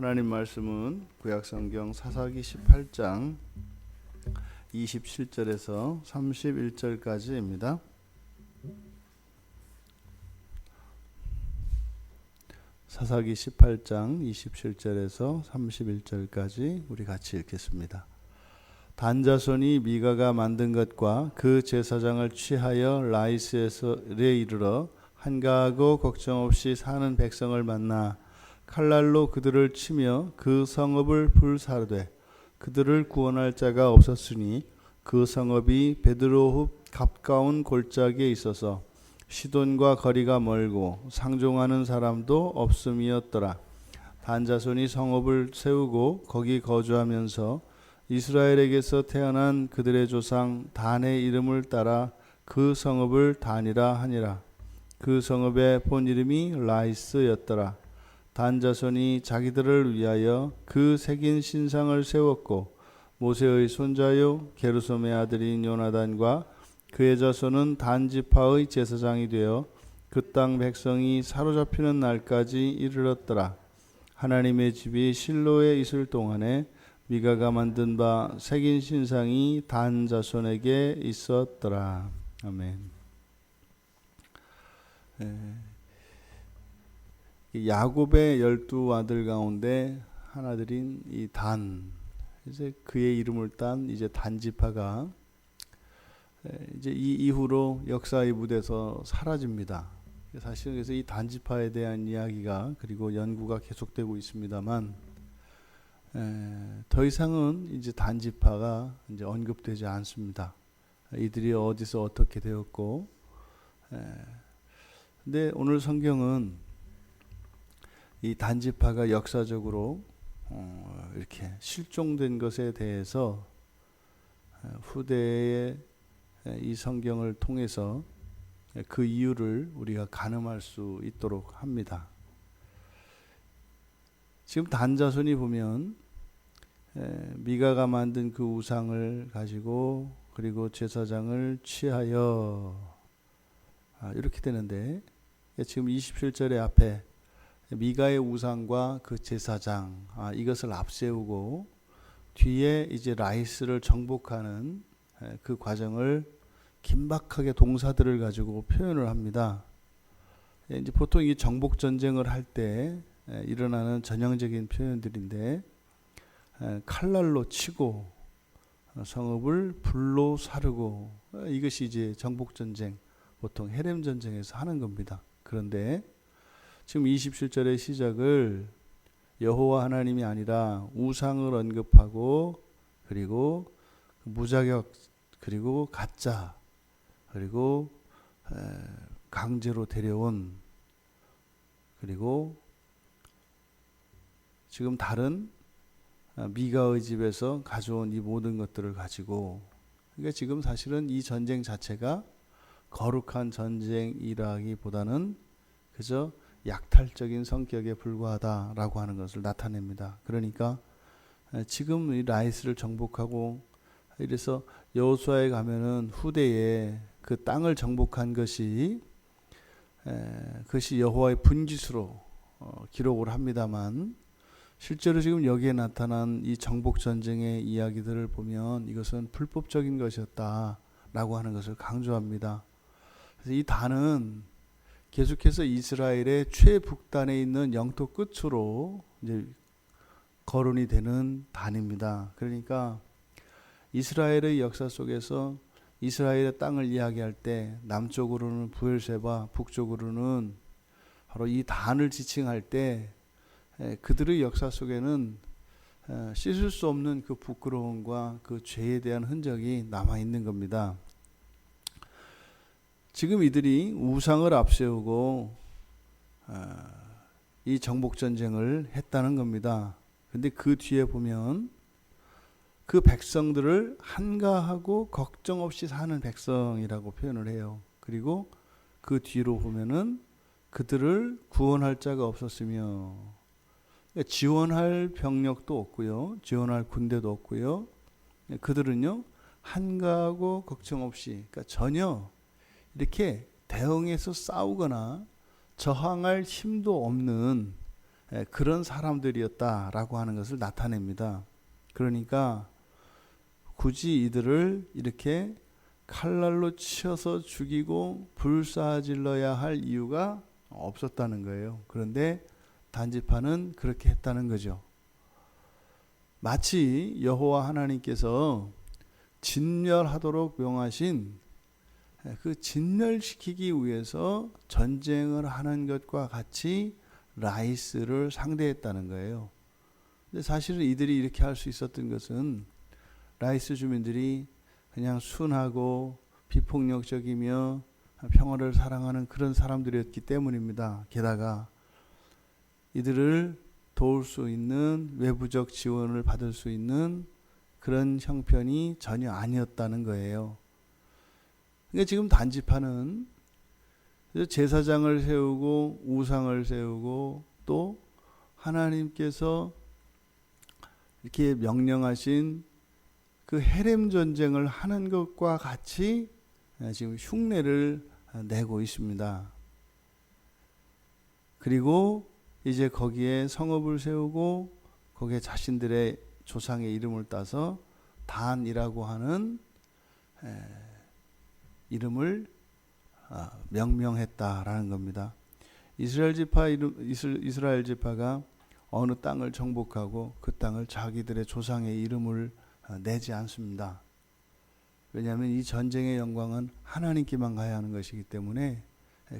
하나님 말씀은 구약성경 사사기 18장 27절에서 31절까지입니다. 사사기 18장 27절에서 31절까지 우리 같이 읽겠습니다. 단 자손이 미가가 만든 것과 그 제사장을 취하여 라이스에 이르러 한가하고 걱정 없이 사는 백성을 만나 칼날로 그들을 치며 그 성읍을 불사르되 그들을 구원할 자가 없었으니 그 성읍이 베드로흡 가까운 골짜기에 있어서 시돈과 거리가 멀고 상종하는 사람도 없음이었더라. 단 자손이 성읍을 세우고 거기 거주하면서 이스라엘에게서 태어난 그들의 조상 단의 이름을 따라 그 성읍을 단이라 하니라. 그 성읍의 본 이름이 라이스였더라. 단 자손이 자기들을 위하여 그 새긴 신상을 세웠고 모세의 손자요 게르솜의 아들인 요나단과 그의 자손은 단 지파의 제사장이 되어 그 땅 백성이 사로잡히는 날까지 이르렀더라. 하나님의 집이 실로에 있을 동안에 미가가 만든 바 새긴 신상이 단 자손에게 있었더라. 아멘. 야곱의 12 아들 가운데 하나들인 이 단, 이제 그의 이름을 딴 이제 단 지파가 이제 이 이후로 역사의 무대에서 사라집니다. 사실 그래서 이 단 지파에 대한 이야기가 그리고 연구가 계속되고 있습니다만 더 이상은 이제 단 지파가 이제 언급되지 않습니다. 이들이 어디서 어떻게 되었고, 근데 오늘 성경은 이 단지파가 역사적으로 이렇게 실종된 것에 대해서 후대에 이 성경을 통해서 그 이유를 우리가 가늠할 수 있도록 합니다. 지금 단자손이 보면 미가가 만든 그 우상을 가지고 그리고 제사장을 취하여 이렇게 되는데 지금 27절의 앞에 미가의 우상과 그 제사장 이것을 앞세우고 뒤에 이제 라이스를 정복하는 그 과정을 긴박하게 동사들을 가지고 표현을 합니다. 이제 보통 이 정복 전쟁을 할 때 일어나는 전형적인 표현들인데 칼날로 치고 성읍을 불로 사르고 이것이 이제 정복 전쟁 보통 헤렘 전쟁에서 하는 겁니다. 그런데 지금 27절의 시작을 여호와 하나님이 아니라 우상을 언급하고 그리고 무자격 그리고 가짜 그리고 강제로 데려온 그리고 지금 다른 미가의 집에서 가져온 이 모든 것들을 가지고 그러니까 지금 사실은 이 전쟁 자체가 거룩한 전쟁이라기보다는 그저 약탈적인 성격에 불과하다라고 하는 것을 나타냅니다. 그러니까 지금 이 라이스를 정복하고 이래서 여호수아에 가면은 후대에 그 땅을 정복한 것이 그것이 여호와의 분깃으로 기록을 합니다만 실제로 지금 여기에 나타난 이 정복 전쟁의 이야기들을 보면 이것은 불법적인 것이었다라고 하는 것을 강조합니다. 그래서 이 단은 계속해서 이스라엘의 최북단에 있는 영토 끝으로 이제 거론이 되는 단입니다. 그러니까 이스라엘의 역사 속에서 이스라엘의 땅을 이야기할 때 남쪽으로는 브엘세바, 북쪽으로는 바로 이 단을 지칭할 때 그들의 역사 속에는 씻을 수 없는 그 부끄러움과 그 죄에 대한 흔적이 남아 있는 겁니다. 지금 이들이 우상을 앞세우고 이 정복전쟁을 했다는 겁니다. 근데 그 뒤에 보면 그 백성들을 한가하고 걱정 없이 사는 백성이라고 표현을 해요. 그리고 그 뒤로 보면은 그들을 구원할 자가 없었으며 그러니까 지원할 병력도 없고요. 지원할 군대도 없고요. 그들은요 한가하고 걱정 없이 그러니까 전혀 이렇게 대응해서 싸우거나 저항할 힘도 없는 그런 사람들이었다라고 하는 것을 나타냅니다. 그러니까 굳이 이들을 이렇게 칼날로 치어서 죽이고 불사질러야 할 이유가 없었다는 거예요. 그런데 단지파는 그렇게 했다는 거죠. 마치 여호와 하나님께서 진멸하도록 명하신 그 진멸시키기 위해서 전쟁을 하는 것과 같이 라이스를 상대했다는 거예요. 근데 사실은 이들이 이렇게 할 수 있었던 것은 라이스 주민들이 그냥 순하고 비폭력적이며 평화를 사랑하는 그런 사람들이었기 때문입니다. 게다가 이들을 도울 수 있는 외부적 지원을 받을 수 있는 그런 형편이 전혀 아니었다는 거예요. 그러니까 지금 단지파는 제사장을 세우고 우상을 세우고 또 하나님께서 이렇게 명령하신 그 헤렘 전쟁을 하는 것과 같이 지금 흉내를 내고 있습니다. 그리고 이제 거기에 성읍을 세우고 거기에 자신들의 조상의 이름을 따서 단이라고 하는 이름을 명명했다라는 겁니다. 이스라엘 지파가 어느 땅을 정복하고 그 땅을 자기들의 조상의 이름을 내지 않습니다. 왜냐하면 이 전쟁의 영광은 하나님께만 가야 하는 것이기 때문에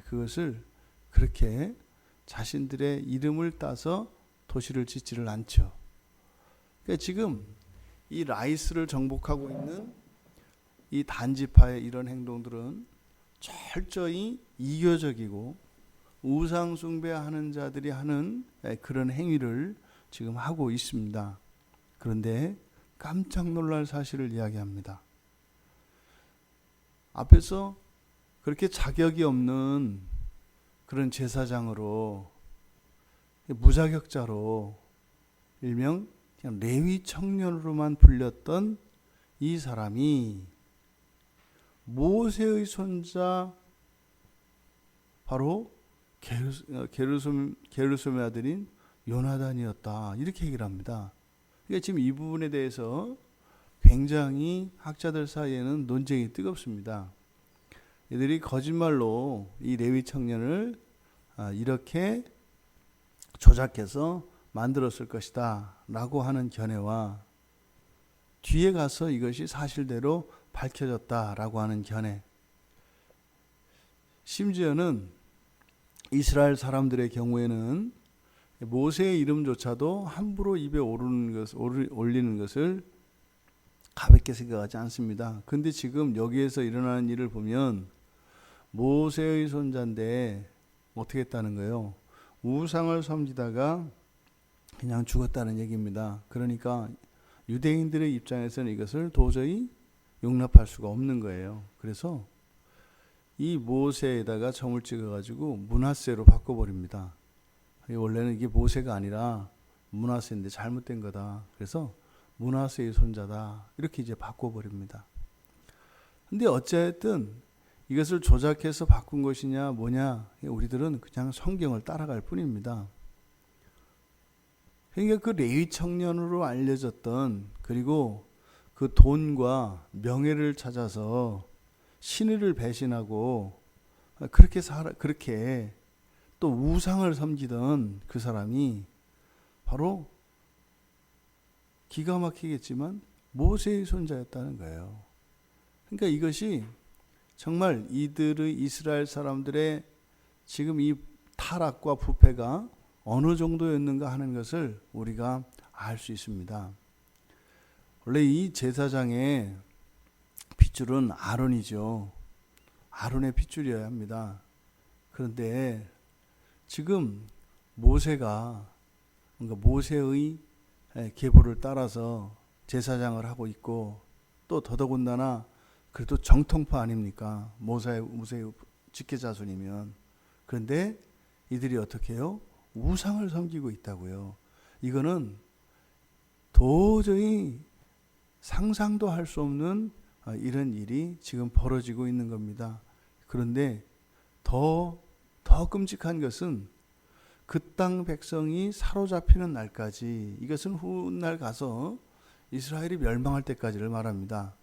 그것을 그렇게 자신들의 이름을 따서 도시를 짓지를 않죠. 그러니까 지금 이 라이스를 정복하고 있는 이 단지파의 이런 행동들은 철저히 이교적이고 우상 숭배하는 자들이 하는 그런 행위를 지금 하고 있습니다. 그런데 깜짝 놀랄 사실을 이야기합니다. 앞에서 그렇게 자격이 없는 그런 제사장으로 무자격자로 일명 그냥 레위 청년으로만 불렸던 이 사람이 모세의 손자 바로 게르솜의 아들인 요나단이었다. 이렇게 얘기를 합니다. 그러니까 지금 이 부분에 대해서 굉장히 학자들 사이에는 논쟁이 뜨겁습니다. 이들이 거짓말로 이 레위 청년을 이렇게 조작해서 만들었을 것이다 라고 하는 견해와 뒤에 가서 이것이 사실대로 밝혀졌다라고 하는 견해, 심지어는 이스라엘 사람들의 경우에는 모세의 이름조차도 함부로 입에 올리는 것을 가볍게 생각하지 않습니다. 근데 지금 여기에서 일어나는 일을 보면 모세의 손자인데 어떻게 했다는 거예요? 우상을 섬기다가 그냥 죽었다는 얘기입니다. 그러니까 유대인들의 입장에서는 이것을 도저히 용납할 수가 없는 거예요. 그래서 이 모세에다가 점을 찍어가지고 므낫세로 바꿔버립니다. 원래는 이게 모세가 아니라 므낫세인데 잘못된 거다. 그래서 므낫세의 손자다. 이렇게 이제 바꿔버립니다. 근데 어쨌든 이것을 조작해서 바꾼 것이냐 뭐냐, 우리들은 그냥 성경을 따라갈 뿐입니다. 그러니까 그 레위 청년으로 알려졌던, 그리고 그 돈과 명예를 찾아서 신의를 배신하고 그렇게 또 우상을 섬기던 그 사람이 바로 기가 막히겠지만 모세의 손자였다는 거예요. 그러니까 이것이 정말 이들의 이스라엘 사람들의 지금 이 타락과 부패가 어느 정도였는가 하는 것을 우리가 알 수 있습니다. 원래 이 제사장의 핏줄은 아론이죠. 아론의 핏줄이어야 합니다. 그런데 지금 모세가, 그러니까 모세의 계보를 따라서 제사장을 하고 있고, 또 더더군다나 그래도 정통파 아닙니까? 모세의 직계자손이면. 그런데 이들이 어떻게 해요? 우상을 섬기고 있다고요. 이거는 도저히 상상도 할 수 없는 이런 일이 지금 벌어지고 있는 겁니다. 그런데 더 끔찍한 것은 그 땅 백성이 사로잡히는 날까지, 이것은 훗날 가서 이스라엘이 멸망할 때까지를 말합니다.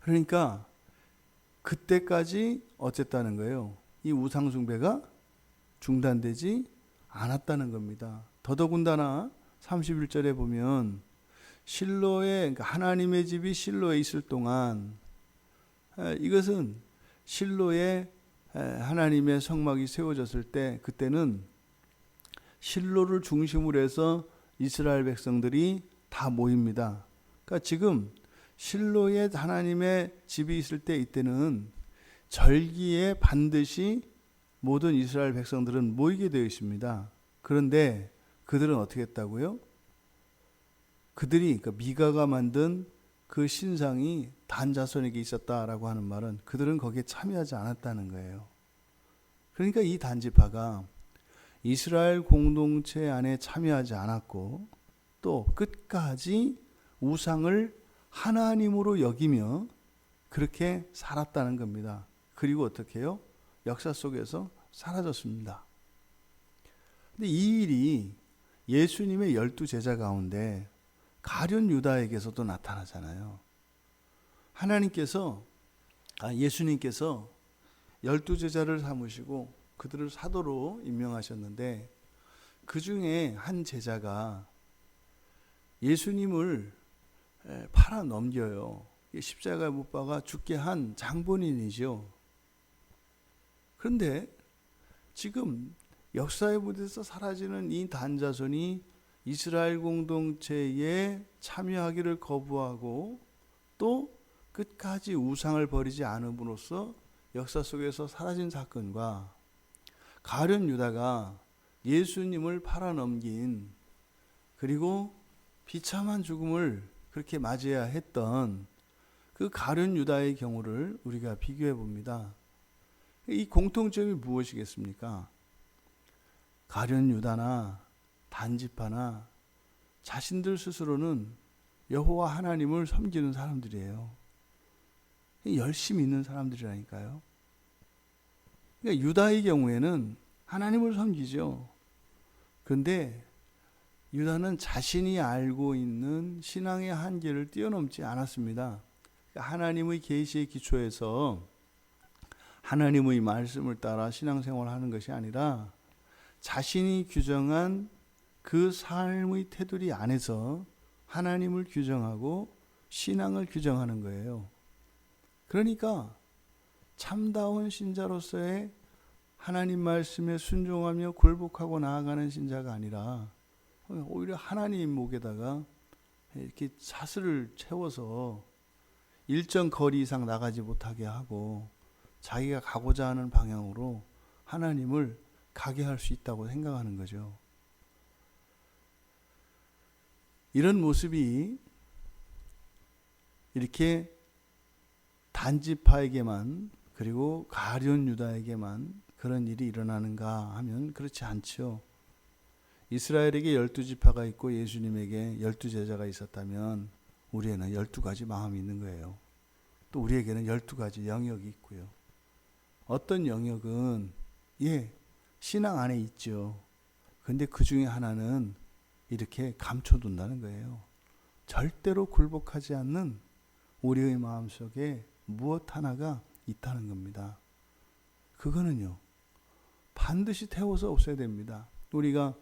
그러니까 그때까지 어쨌다는 거예요. 이 우상 숭배가 중단되지 않았다는 겁니다. 더더군다나 31절에 보면 실로에, 그러니까 하나님의 집이 실로에 있을 동안, 이것은 실로에 하나님의 성막이 세워졌을 때, 그때는 실로를 중심으로 해서 이스라엘 백성들이 다 모입니다. 그러니까 지금 실로에 하나님의 집이 있을 때, 이때는 절기에 반드시 모든 이스라엘 백성들은 모이게 되어 있습니다. 그런데 그들은 어떻게 했다고요? 그들이, 그러니까 미가가 만든 그 신상이 단 자손에게 있었다라고 하는 말은 그들은 거기에 참여하지 않았다는 거예요. 그러니까 이 단지파가 이스라엘 공동체 안에 참여하지 않았고, 또 끝까지 우상을 하나님으로 여기며 그렇게 살았다는 겁니다. 그리고 어떻게 해요? 역사 속에서 사라졌습니다. 근데 이 일이 예수님의 12제자 가운데 가룟 유다에게서도 나타나잖아요. 예수님께서 12제자를 삼으시고 그들을 사도로 임명하셨는데, 그 중에 한 제자가 예수님을 팔아 넘겨요. 십자가에 못 박아 죽게 한 장본인이죠. 그런데 지금 역사의 무대에서 사라지는 이 단자손이 이스라엘 공동체에 참여하기를 거부하고 또 끝까지 우상을 버리지 않음으로써 역사 속에서 사라진 사건과 가룟 유다가 예수님을 팔아넘긴, 그리고 비참한 죽음을 그렇게 맞이해야 했던 그 가룟 유다의 경우를 우리가 비교해 봅니다. 이 공통점이 무엇이겠습니까? 가룟 유다나 단지파나 자신들 스스로는 여호와 하나님을 섬기는 사람들이에요. 열심히 있는 사람들이라니까요. 그러니까 유다의 경우에는 하나님을 섬기죠. 그런데 유다는 자신이 알고 있는 신앙의 한계를 뛰어넘지 않았습니다. 그러니까 하나님의 계시의 기초에서 하나님의 말씀을 따라 신앙생활을 하는 것이 아니라 자신이 규정한 그 삶의 테두리 안에서 하나님을 규정하고 신앙을 규정하는 거예요. 그러니까 참다운 신자로서의 하나님 말씀에 순종하며 굴복하고 나아가는 신자가 아니라 오히려 하나님 목에다가 이렇게 사슬을 채워서 일정 거리 이상 나가지 못하게 하고 자기가 가고자 하는 방향으로 하나님을 가게 할 수 있다고 생각하는 거죠. 이런 모습이 이렇게 단지파에게만, 그리고 가룟 유다에게만 그런 일이 일어나는가 하면 그렇지 않죠. 이스라엘에게 12지파가 있고 예수님에게 12제자가 있었다면 우리에는 12가지 마음이 있는 거예요. 또 우리에게는 12가지 영역이 있고요. 어떤 영역은 신앙 안에 있죠. 근데 그 중에 하나는 이렇게 감춰둔다는 거예요. 절대로 굴복하지 않는 우리의 마음속에 무엇 하나가 있다는 겁니다. 그거는요, 반드시 태워서 없애야 됩니다. 우리가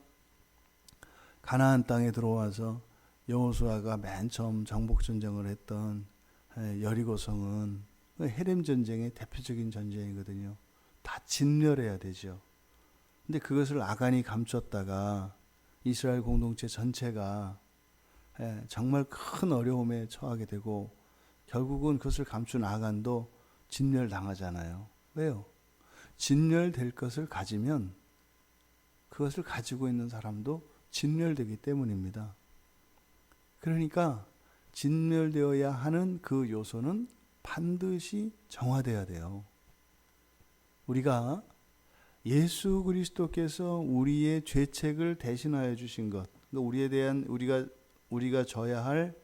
가나안 땅에 들어와서 여호수아가 맨 처음 정복전쟁을 했던 여리고성은 헤렘 전쟁의 대표적인 전쟁이거든요. 다 진멸해야 되죠. 근데 그것을 아간이 감췄다가 이스라엘 공동체 전체가 정말 큰 어려움에 처하게 되고, 결국은 그것을 감춘 아간도 진멸당하잖아요. 왜요? 진멸될 것을 가지면 그것을 가지고 있는 사람도 진멸되기 때문입니다. 그러니까 진멸되어야 하는 그 요소는 반드시 정화되어야 돼요. 우리가 예수 그리스도께서 우리의 죄책을 대신하여 주신 것, 우리에 대한 우리가 져야 할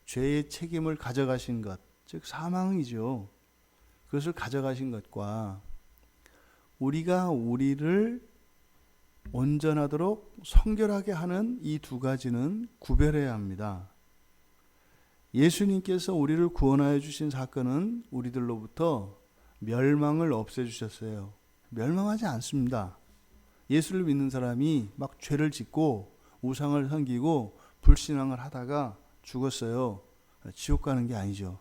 죄의 책임을 가져가신 것, 즉 사망이죠. 그것을 가져가신 것과 우리가 우리를 온전하도록 성결하게 하는 이 두 가지는 구별해야 합니다. 예수님께서 우리를 구원하여 주신 사건은 우리들로부터 멸망을 없애주셨어요. 멸망하지 않습니다. 예수를 믿는 사람이 막 죄를 짓고 우상을 섬기고 불신앙을 하다가 죽었어요. 지옥 가는 게 아니죠.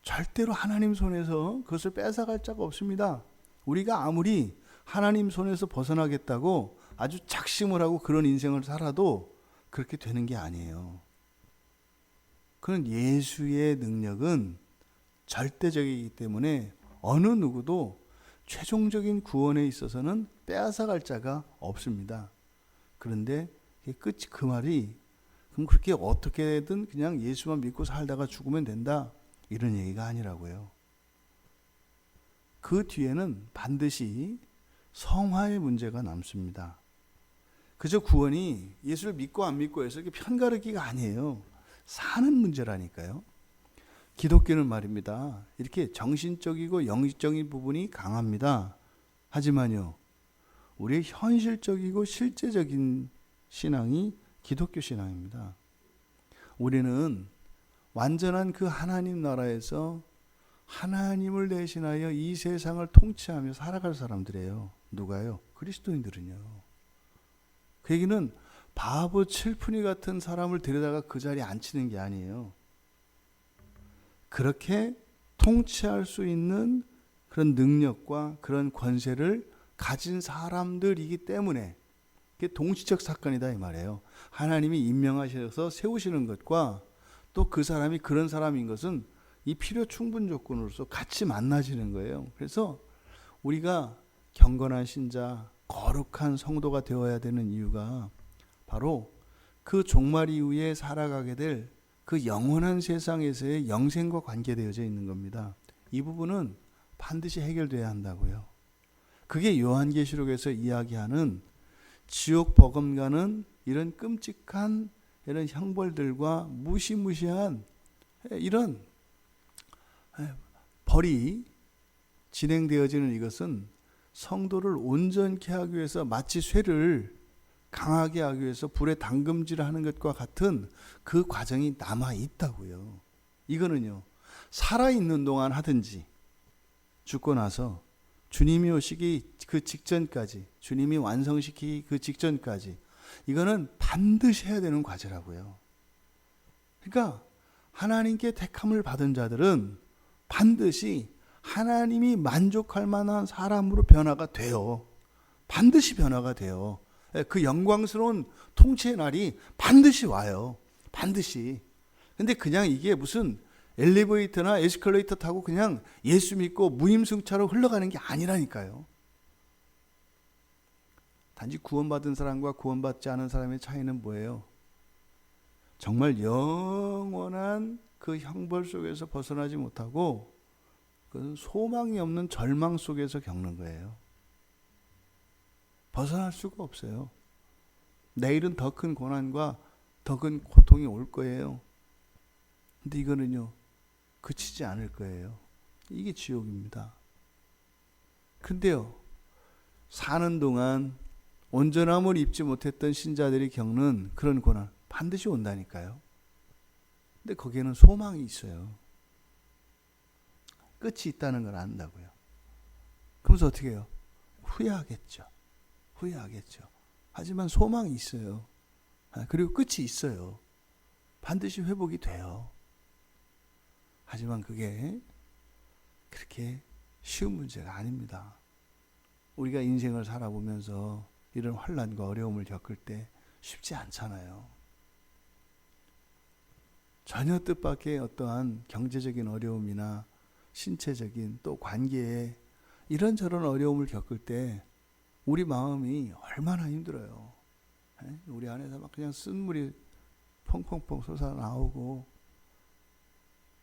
절대로 하나님 손에서 그것을 뺏어갈 자가 없습니다. 우리가 아무리 하나님 손에서 벗어나겠다고 아주 작심을 하고 그런 인생을 살아도 그렇게 되는 게 아니에요. 그런 예수의 능력은 절대적이기 때문에 어느 누구도 최종적인 구원에 있어서는 빼앗아갈 자가 없습니다. 그런데 끝이 그 말이 그럼 그렇게 어떻게든 그냥 예수만 믿고 살다가 죽으면 된다 이런 얘기가 아니라고요. 그 뒤에는 반드시 성화의 문제가 남습니다. 그저 구원이 예수를 믿고 안 믿고 해서 이렇게 편가르기가 아니에요. 사는 문제라니까요. 기독교는 말입니다. 이렇게 정신적이고 영적인 부분이 강합니다. 하지만요, 우리의 현실적이고 실제적인 신앙이 기독교 신앙입니다. 우리는 완전한 그 하나님 나라에서 하나님을 대신하여 이 세상을 통치하며 살아갈 사람들이에요. 누가요? 그리스도인들은요. 그 얘기는 바보 칠푼이 같은 사람을 데려다가 그 자리에 앉히는 게 아니에요. 그렇게 통치할 수 있는 그런 능력과 그런 권세를 가진 사람들이기 때문에 그게 동시적 사건이다 이 말이에요. 하나님이 임명하셔서 세우시는 것과 또 그 사람이 그런 사람인 것은 이 필요 충분 조건으로서 같이 만나지는 거예요. 그래서 우리가 경건한 신자, 거룩한 성도가 되어야 되는 이유가 바로 그 종말 이후에 살아가게 될 그 영원한 세상에서의 영생과 관계되어져 있는 겁니다. 이 부분은 반드시 해결돼야 한다고요. 그게 요한계시록에서 이야기하는 지옥 버금가는 이런 끔찍한 이런 형벌들과 무시무시한 이런 벌이 진행되어지는 이것은 성도를 온전케 하기 위해서 마치 쇠를 강하게 하기 위해서 불에 담금질하는 것과 같은 그 과정이 남아 있다고요. 이거는요, 살아있는 동안 하든지 죽고 나서 주님이 오시기 그 직전까지, 주님이 완성시키기 그 직전까지 이거는 반드시 해야 되는 과제라고요. 그러니까 하나님께 택함을 받은 자들은 반드시 하나님이 만족할 만한 사람으로 변화가 돼요. 반드시 변화가 돼요. 그 영광스러운 통치의 날이 반드시 와요. 반드시. 근데 그냥 이게 무슨 엘리베이터나 에스컬레이터 타고 그냥 예수 믿고 무임승차로 흘러가는 게 아니라니까요. 단지 구원받은 사람과 구원받지 않은 사람의 차이는 뭐예요? 정말 영원한 그 형벌 속에서 벗어나지 못하고 그것은 소망이 없는 절망 속에서 겪는 거예요. 벗어날 수가 없어요. 내일은 더 큰 고난과 더 큰 고통이 올 거예요. 근데 이거는요, 그치지 않을 거예요. 이게 지옥입니다. 근데요, 사는 동안 온전함을 입지 못했던 신자들이 겪는 그런 고난 반드시 온다니까요. 근데 거기에는 소망이 있어요. 끝이 있다는 걸 안다고요. 그러면서 어떻게 해요? 후회하겠죠. 하지만 소망이 있어요. 그리고 끝이 있어요. 반드시 회복이 돼요. 하지만 그게 그렇게 쉬운 문제가 아닙니다. 우리가 인생을 살아보면서 이런 환난과 어려움을 겪을 때 쉽지 않잖아요. 전혀 뜻밖의 어떠한 경제적인 어려움이나 신체적인 또 관계에 이런저런 어려움을 겪을 때 우리 마음이 얼마나 힘들어요. 우리 안에서 막 그냥 쓴물이 펑펑펑 솟아나오고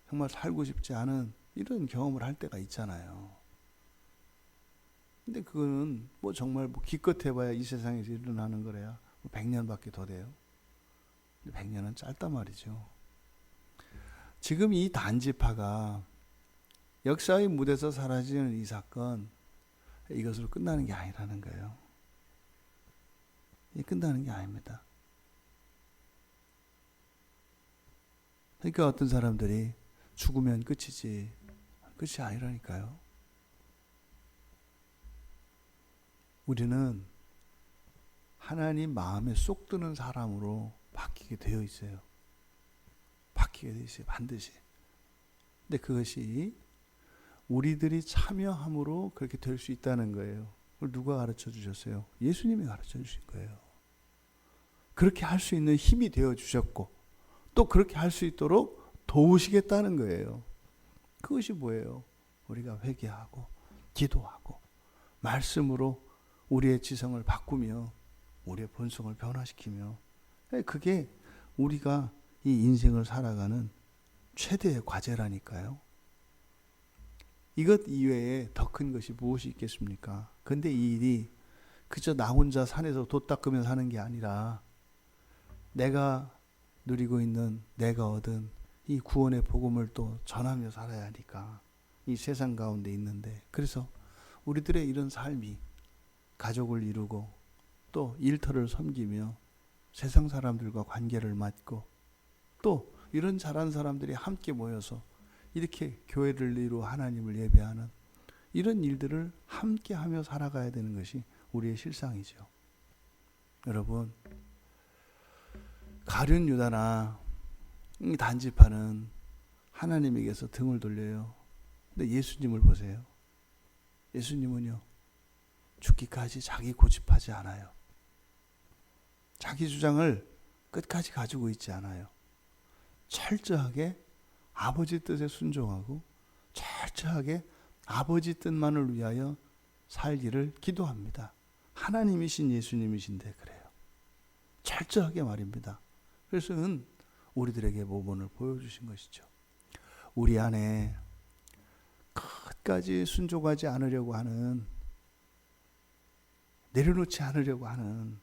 정말 살고 싶지 않은 이런 경험을 할 때가 있잖아요. 근데 그거는 뭐 정말 뭐 기껏 해봐야 이 세상에서 일어나는 거래야 100년밖에 더 돼요. 100년은 짧단 말이죠. 지금 이 단지파가 역사의 무대에서 사라지는 이 사건, 이것으로 끝나는 게 아니라는 거예요. 끝나는 게 아닙니다. 그러니까 어떤 사람들이 죽으면 끝이지, 끝이 아니라니까요. 우리는 하나님 마음에 쏙 드는 사람으로 바뀌게 되어 있어요. 바뀌게 되어 있어요. 반드시. 근데 그것이 우리들이 참여함으로 그렇게 될 수 있다는 거예요. 그걸 누가 가르쳐 주셨어요? 예수님이 가르쳐 주신 거예요. 그렇게 할 수 있는 힘이 되어 주셨고 또 그렇게 할 수 있도록 도우시겠다는 거예요. 그것이 뭐예요? 우리가 회개하고 기도하고 말씀으로 우리의 지성을 바꾸며 우리의 본성을 변화시키며, 그게 우리가 이 인생을 살아가는 최대의 과제라니까요. 이것 이외에 더 큰 것이 무엇이 있겠습니까? 근데 이 일이 그저 나 혼자 산에서 돛 닦으면서 하는 게 아니라 내가 누리고 있는, 내가 얻은 이 구원의 복음을 또 전하며 살아야 하니까 이 세상 가운데 있는데, 그래서 우리들의 이런 삶이 가족을 이루고 또 일터를 섬기며 세상 사람들과 관계를 맺고 또 이런 잘한 사람들이 함께 모여서 이렇게 교회를 이루어 하나님을 예배하는 이런 일들을 함께 하며 살아가야 되는 것이 우리의 실상이죠. 여러분, 가룟 유다나 이 단지파는 하나님에게서 등을 돌려요. 근데 예수님을 보세요. 예수님은요, 죽기까지 자기 고집하지 않아요. 자기 주장을 끝까지 가지고 있지 않아요. 철저하게 아버지 뜻에 순종하고 철저하게 아버지 뜻만을 위하여 살기를 기도합니다. 하나님이신 예수님이신데 그래요. 철저하게 말입니다. 그래서 우리들에게 모범을 보여주신 것이죠. 우리 안에 끝까지 순종하지 않으려고 하는, 내려놓지 않으려고 하는,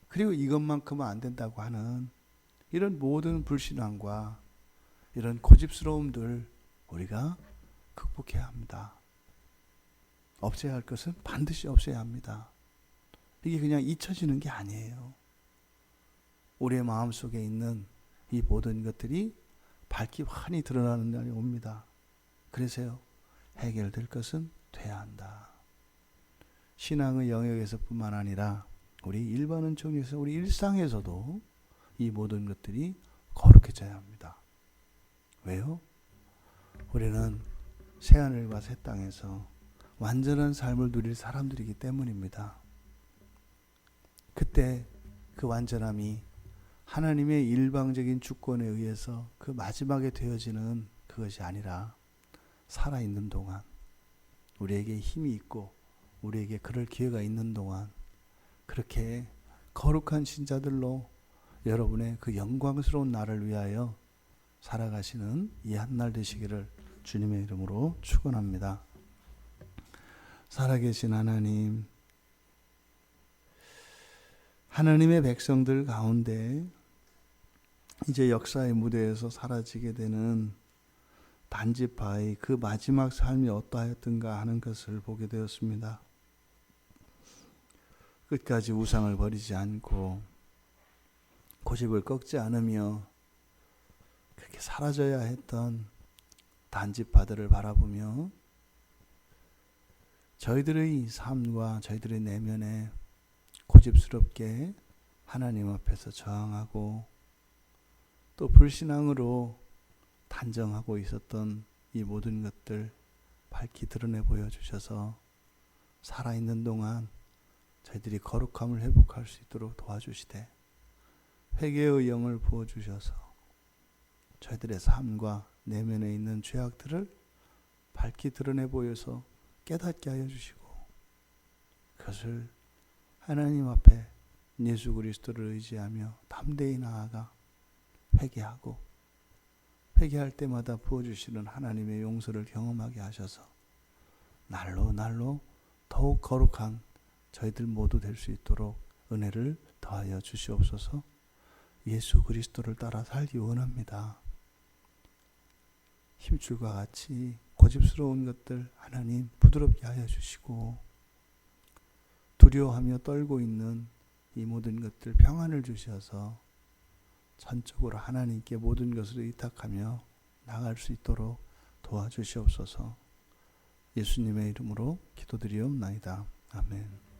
그리고 이것만큼은 안 된다고 하는 이런 모든 불신앙과 이런 고집스러움들 우리가 극복해야 합니다. 없애야 할 것은 반드시 없애야 합니다. 이게 그냥 잊혀지는 게 아니에요. 우리의 마음속에 있는 이 모든 것들이 밝기 환히 드러나는 날이 옵니다. 그래서요, 해결될 것은 돼야 한다. 신앙의 영역에서 뿐만 아니라 우리 일반은 종에서 우리 일상에서도 이 모든 것들이 거룩해져야 합니다. 왜요? 우리는 새하늘과 새 땅에서 완전한 삶을 누릴 사람들이기 때문입니다. 그때 그 완전함이 하나님의 일방적인 주권에 의해서 그 마지막에 되어지는 그것이 아니라 살아있는 동안, 우리에게 힘이 있고 우리에게 그럴 기회가 있는 동안 그렇게 거룩한 신자들로 여러분의 그 영광스러운 날을 위하여 살아가시는 이 한날 되시기를 주님의 이름으로 축원합니다. 살아계신 하나님, 하나님의 백성들 가운데 이제 역사의 무대에서 사라지게 되는 단지파의 그 마지막 삶이 어떠하였던가 하는 것을 보게 되었습니다. 끝까지 우상을 버리지 않고 고집을 꺾지 않으며 그렇게 사라져야 했던 단지파들을 바라보며 저희들의 삶과 저희들의 내면에 고집스럽게 하나님 앞에서 저항하고 또 불신앙으로 단정하고 있었던 이 모든 것들 밝히 드러내 보여주셔서 살아있는 동안 저희들이 거룩함을 회복할 수 있도록 도와주시되 회개의 영을 부어주셔서 저희들의 삶과 내면에 있는 죄악들을 밝히 드러내 보여서 깨닫게 하여 주시고 그것을 하나님 앞에 예수 그리스도를 의지하며 담대히 나아가 회개하고 회개할 때마다 부어주시는 하나님의 용서를 경험하게 하셔서 날로 더욱 거룩한 저희들 모두 될 수 있도록 은혜를 더하여 주시옵소서. 예수 그리스도를 따라 살기 원합니다. 힘줄과 같이 고집스러운 것들 하나님 부드럽게 하여 주시고 두려워하며 떨고 있는 이 모든 것들 평안을 주셔서 전적으로 하나님께 모든 것을 의탁하며 나갈 수 있도록 도와주시옵소서. 예수님의 이름으로 기도드리옵나이다. 아멘.